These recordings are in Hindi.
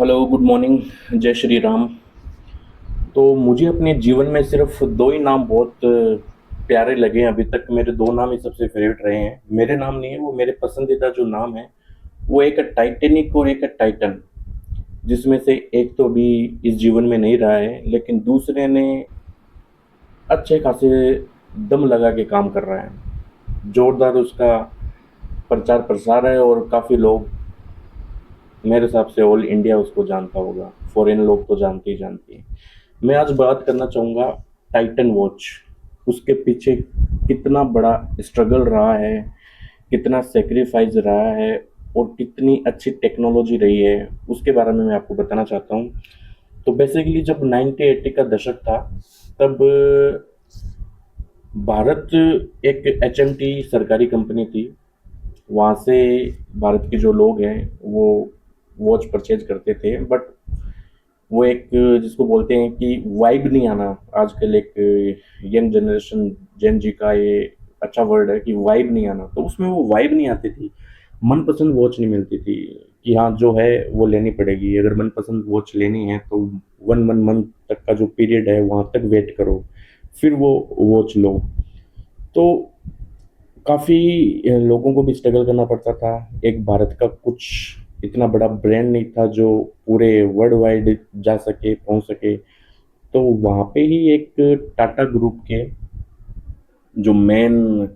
हेलो, गुड मॉर्निंग, जय श्री राम। तो मुझे अपने जीवन में सिर्फ 2 ही नाम बहुत प्यारे लगे हैं अभी तक। मेरे 2 नाम ही सबसे फ़ेवरेट रहे हैं। मेरे नाम नहीं है, वो मेरे पसंदीदा जो नाम है, वो एक है टाइटैनिक और एक है टाइटन। जिसमें से एक तो अभी इस जीवन में नहीं रहा है, लेकिन दूसरे ने अच्छे खासे दम लगा के काम कर रहा है। ज़ोरदार उसका प्रचार-प्रसार है और काफ़ी लोग, मेरे हिसाब से ऑल इंडिया उसको जानता होगा। फॉरेन लोग तो जानते ही जानते हैं। मैं आज बात करना चाहूँगा टाइटन वॉच। उसके पीछे कितना बड़ा स्ट्रगल रहा है, कितना सेक्रीफाइस रहा है और कितनी अच्छी टेक्नोलॉजी रही है, उसके बारे में मैं आपको बताना चाहता हूँ। तो बेसिकली जब 90-80 का दशक था, तब भारत एक एचएमटी सरकारी कंपनी थी। वहाँ से भारत के जो लोग हैं वो वॉच परचेज करते थे, बट वो एक जिसको बोलते हैं कि वाइब नहीं आना। आजकल एक यंग जनरेशन, जेन जी का ये अच्छा वर्ड है कि वाइब नहीं आना, तो उसमें वो वाइब नहीं आती थी। मनपसंद वॉच नहीं मिलती थी कि हाँ जो है वो लेनी पड़ेगी। अगर मनपसंद वॉच लेनी है तो वन वन मंथ तक का जो पीरियड है वहाँ तक वेट करो, फिर वो वॉच लो। तो काफ़ी लोगों को भी स्ट्रगल करना पड़ता था। एक भारत का कुछ इतना बड़ा ब्रांड नहीं था जो पूरे वर्ल्ड वाइड जा सके, पहुंच सके। तो वहाँ पे ही एक टाटा ग्रुप के जो मेन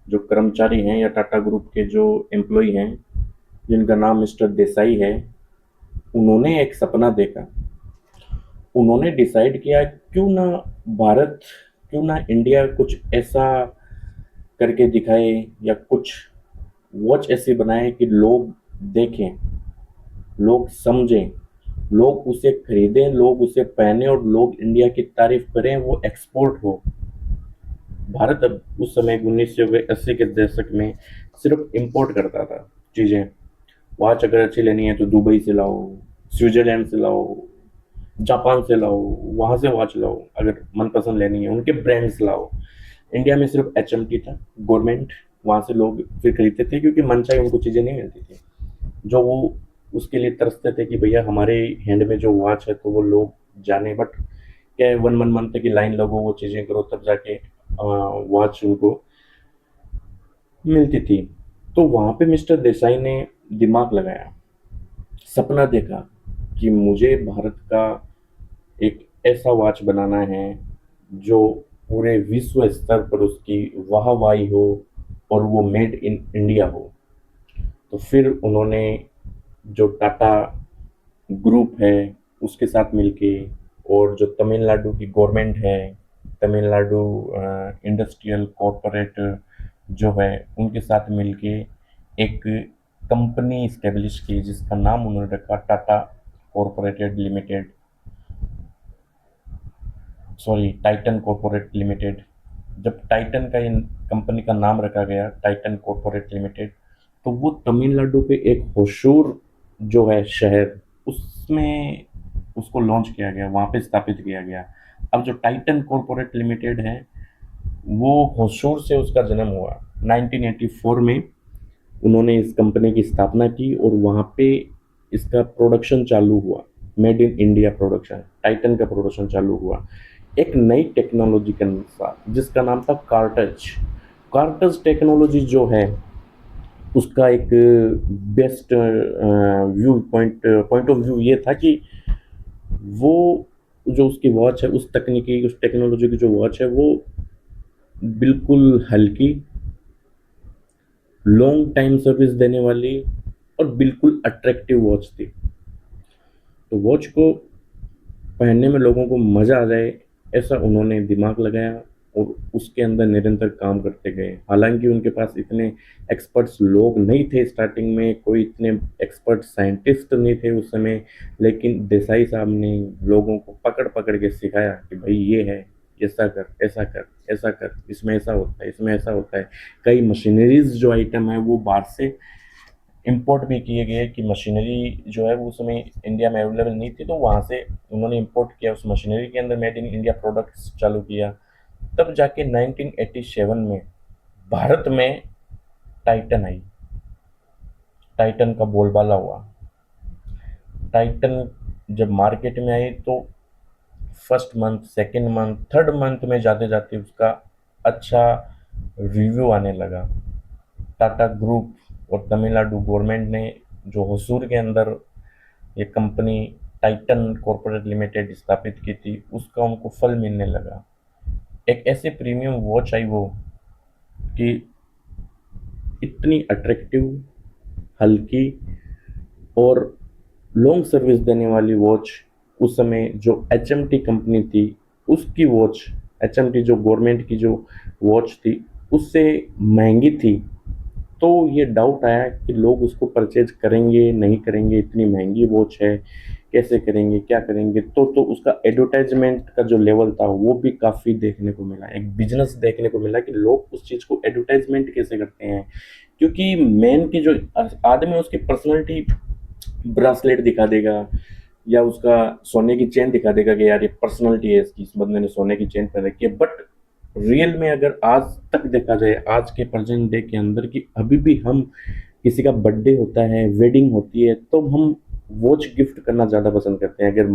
जो कर्मचारी हैं या टाटा ग्रुप के जो एम्प्लॉय हैं, जिनका नाम मिस्टर देसाई है, उन्होंने एक सपना देखा। उन्होंने डिसाइड किया क्यों ना भारत, क्यों ना इंडिया कुछ ऐसा करके दिखाए या कुछ वॉच ऐसी बनाए कि लोग देखें, लोग समझें, लोग उसे खरीदें, लोग उसे पहने और लोग इंडिया की तारीफ करें, वो एक्सपोर्ट हो। भारत अब उस समय 1980 के दशक में सिर्फ इंपोर्ट करता था चीज़ें। वॉच अगर अच्छी लेनी है तो दुबई से लाओ, स्विट्जरलैंड से लाओ, जापान से लाओ, वहाँ से वॉच लाओ। अगर मनपसंद लेनी है उनके ब्रांड्स लाओ। इंडिया में सिर्फ एचएमटी था, गवर्नमेंट। वहाँ से लोग फिर खरीदते थे क्योंकि मनचाही उनको चीज़ें नहीं मिलती थी जो वो उसके लिए तरसते थे कि भैया हमारे हैंड में जो वॉच है तो वो लोग जाने। बट क्या है, वन वन मंथ की लाइन लगो, वो चीज़ें करो, तब जाके वॉच उनको मिलती थी। तो वहाँ पे मिस्टर देसाई ने दिमाग लगाया, सपना देखा कि मुझे भारत का एक ऐसा वॉच बनाना है जो पूरे विश्व स्तर पर उसकी वाहवाही हो और वो मेड इन इंडिया हो। तो फिर उन्होंने जो टाटा ग्रुप है उसके साथ मिलके, और जो तमिलनाडु की गवर्नमेंट है, तमिलनाडु इंडस्ट्रियल कॉरपोरेट जो है, उनके साथ मिलके एक कंपनी इस्टेब्लिश की जिसका नाम उन्होंने रखा Tata corporated limited, sorry Titan corporate limited. जब टाइटन का इन कंपनी का नाम रखा गया टाइटन कॉरपोरेट लिमिटेड, तो वो तमिलनाडु पे एक होशूर जो है शहर, उसमें उसको लॉन्च किया गया, वहाँ पे स्थापित किया गया। अब जो टाइटन कॉरपोरेट लिमिटेड है वो होशूर से उसका जन्म हुआ 1984 में। उन्होंने इस कंपनी की स्थापना की और वहाँ पे इसका प्रोडक्शन चालू हुआ। Made in India production, Titan का प्रोडक्शन चालू हुआ एक नई टेक्नोलॉजी के साथ जिसका नाम था कार्टज। कार्टज टेक्नोलॉजी जो है उसका एक best view point point of view ये था कि वो जो उसकी वॉच है, उस तकनीकी उस टेक्नोलॉजी की जो वॉच है वो बिल्कुल हल्की, लॉन्ग टाइम सर्विस देने वाली और बिल्कुल अट्रैक्टिव वॉच थी। तो वॉच को पहनने में लोगों को मज़ा आ जाए, ऐसा उन्होंने दिमाग लगाया और उसके अंदर निरंतर काम करते गए। हालांकि उनके पास इतने एक्सपर्ट्स लोग नहीं थे स्टार्टिंग में, कोई इतने एक्सपर्ट साइंटिस्ट नहीं थे उस समय, लेकिन देसाई साहब ने लोगों को पकड़ पकड़ के सिखाया कि भाई ये है, ऐसा कर, ऐसा कर, ऐसा कर, इसमें ऐसा होता है, इसमें ऐसा होता है। कई मशीनरीज जो आइटम है वो बाहर से इंपोर्ट भी किए गए कि मशीनरी जो है वो उस समय इंडिया में अवेलेबल नहीं थी, तो वहाँ से उन्होंने इंपोर्ट किया, उस मशीनरी के अंदर मेड इन इंडिया प्रोडक्ट्स चालू किया। तब जाके 1987 में भारत में टाइटन आई, टाइटन का बोलबाला हुआ। टाइटन जब मार्केट में आई तो first month, second month, third month में जाते जाते उसका अच्छा रिव्यू आने लगा। टाटा ग्रुप और तमिलनाडु गवर्नमेंट ने जो होसूर के अंदर ये कंपनी टाइटन कॉरपोरेट लिमिटेड स्थापित की थी, उसका उनको फल मिलने लगा। एक ऐसे प्रीमियम वॉच आई वो कि इतनी अट्रैक्टिव, हल्की और लॉन्ग सर्विस देने वाली वॉच। उस समय जो एचएमटी कंपनी थी उसकी वॉच, एचएमटी जो गवर्नमेंट की जो वॉच थी उससे महंगी थी। तो ये डाउट आया कि लोग उसको परचेज करेंगे नहीं करेंगे, इतनी महंगी वॉच है, कैसे करेंगे क्या करेंगे। तो उसका एडवर्टाइजमेंट का जो लेवल था वो भी काफ़ी देखने को मिला, एक बिजनेस देखने को मिला कि लोग उस चीज़ को एडवर्टाइजमेंट कैसे करते हैं। क्योंकि मेन की जो आदमी है उसकी पर्सनैलिटी ब्रासलेट दिखा देगा या उसका सोने की चेन दिखा देगा कि यार ये पर्सनैलिटी है इसकी, इस बंदे ने सोने की चेन पहन रखी है। बट रियल में अगर आज तक देखा जाए, आज के प्रेजेंट डे के अंदर, कि अभी भी हम किसी का बर्थडे होता है, वेडिंग होती है, तो हम वॉच गिफ्ट करना ज़्यादा पसंद करते हैं। अगर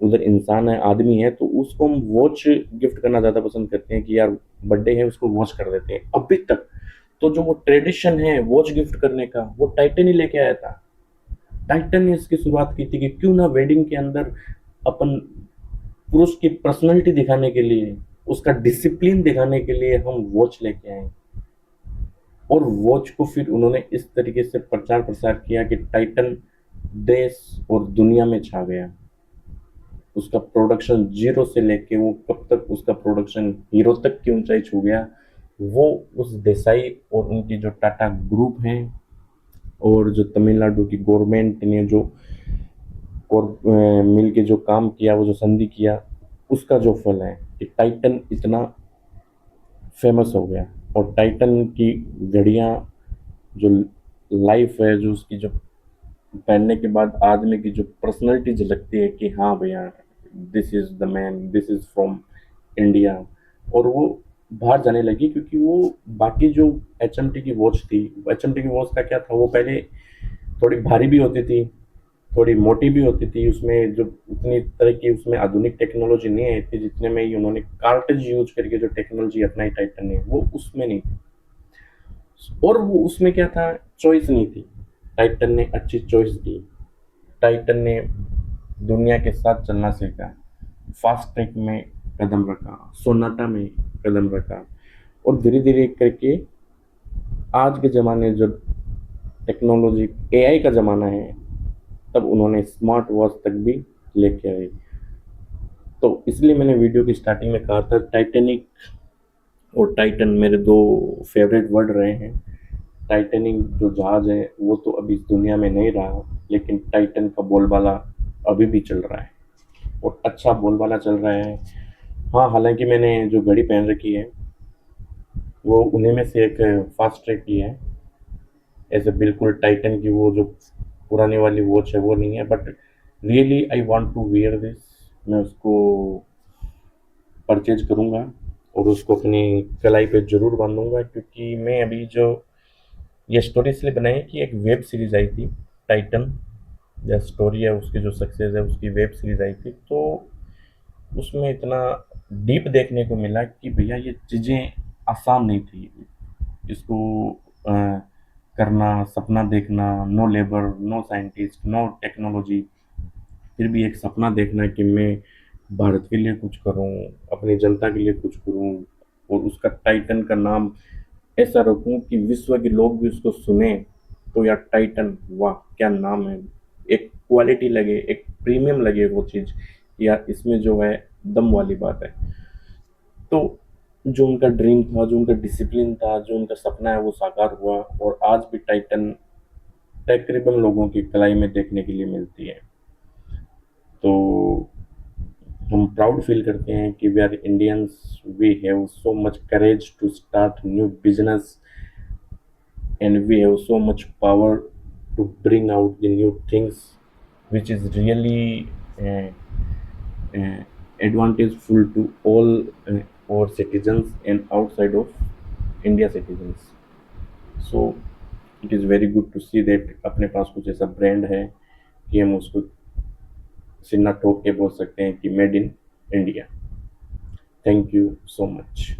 उधर इंसान है, आदमी है, तो उसको हम वॉच गिफ्ट करना ज़्यादा पसंद करते हैं कि यार बर्थडे है उसको वॉच कर देते हैं। अभी तक तो जो वो ट्रेडिशन है वॉच गिफ्ट करने का, वो टाइटन ही लेके आया था। टाइटन ने इसकी शुरुआत की थी कि क्यों ना वेडिंग के अंदर अपन पुरुष की पर्सनैलिटी दिखाने के लिए, उसका डिसिप्लिन दिखाने के लिए हम वॉच लेके आए। और वॉच को फिर उन्होंने इस तरीके से प्रचार प्रसार किया कि टाइटन देश और दुनिया में छा गया। उसका प्रोडक्शन जीरो से लेके वो कब तक उसका प्रोडक्शन हीरो तक की ऊंचाई छू गया, वो उस देसाई और उनकी जो टाटा ग्रुप हैं और जो तमिलनाडु की गवर्नमेंट ने जो मिल के जो काम किया, वो जो संधि किया, उसका जो फल है कि टाइटन इतना फेमस हो गया। और टाइटन की घड़ियाँ, जो लाइफ है, जो उसकी जो पहनने के बाद आदमी की जो पर्सनैलिटी झलकती है कि हाँ भैया, this is the man, this is from India. और वो बाहर जाने लगी क्योंकि वो बाकी जो एचएमटी की वॉच थी, एचएमटी की वॉच का क्या था, वो पहले थोड़ी भारी भी होती थी, थोड़ी मोटी भी होती थी, उसमें जो उतनी तरह की उसमें आधुनिक टेक्नोलॉजी नहीं आई थी जितने में ही उन्होंने कार्टेज यूज करके जो टेक्नोलॉजी अपनाई टाइटन ने, वो उसमें नहीं थी। और वो उसमें क्या था, चॉइस नहीं थी। टाइटन ने अच्छी चॉइस दी। टाइटन ने दुनिया के साथ चलना सीखा, फास्ट ट्रैक में कदम रखा, सोनाटा में कदम रखा। और धीरे धीरे करके आज के ज़माने जब टेक्नोलॉजी एआई का ज़माना है, तब उन्होंने स्मार्ट वॉच तक भी लेके आए। तो इसलिए मैंने वीडियो की स्टार्टिंग में कहा था टाइटैनिक और टाइटन मेरे दो फेवरेट वर्ड रहे हैं। टाइटैनिक जो जहाज है वो तो अभी इस दुनिया में नहीं रहा, लेकिन टाइटन का बोलबाला अभी भी चल रहा है और अच्छा बोलबाला चल रहा है। हाँ, हालांकि मैंने जो घड़ी पहन रखी है वो उन्हीं में से एक फास्ट ट्रैक की है। ऐसे बिल्कुल टाइटन की वो जो पुरानी वाली वॉच है वो नहीं है, but really I want to wear this. मैं उसको परचेज करूँगा और उसको अपनी कलाई पे ज़रूर बांधूंगा, क्योंकि मैं अभी जो ये स्टोरी इसलिए बनाई है कि एक वेब सीरीज़ आई थी टाइटन, या स्टोरी है उसकी जो सक्सेस है उसकी वेब सीरीज़ आई थी, तो उसमें इतना डीप देखने को मिला कि भैया ये चीज़ें आसान नहीं थी। इसको अ, करना, सपना देखना, no labour, no scientist, no technology, फिर भी एक सपना देखना कि मैं भारत के लिए कुछ करूं, अपनी जनता के लिए कुछ करूं और उसका टाइटन का नाम ऐसा रखूं कि विश्व के लोग भी उसको सुने तो यार टाइटन, वाह क्या नाम है। एक क्वालिटी लगे, एक प्रीमियम लगे वो चीज़, यार इसमें जो है दम वाली बात है। तो जो उनका ड्रीम था, जो उनका डिसिप्लिन था, जो उनका सपना है वो साकार हुआ और आज भी टाइटन तकरीबन लोगों की कलाई में देखने के लिए मिलती है। तो हम प्राउड फील करते हैं कि we are Indians, we have so much courage to start new business and we have so much power to bring out the new things which is really uh, advantageful to all our citizens and outside of India citizens. So it is very good to see that अपने पास कुछ ऐसा ब्रांड है कि हम उसको सिन्ना ठोक के बोल सकते हैं कि made in India. Thank you so much.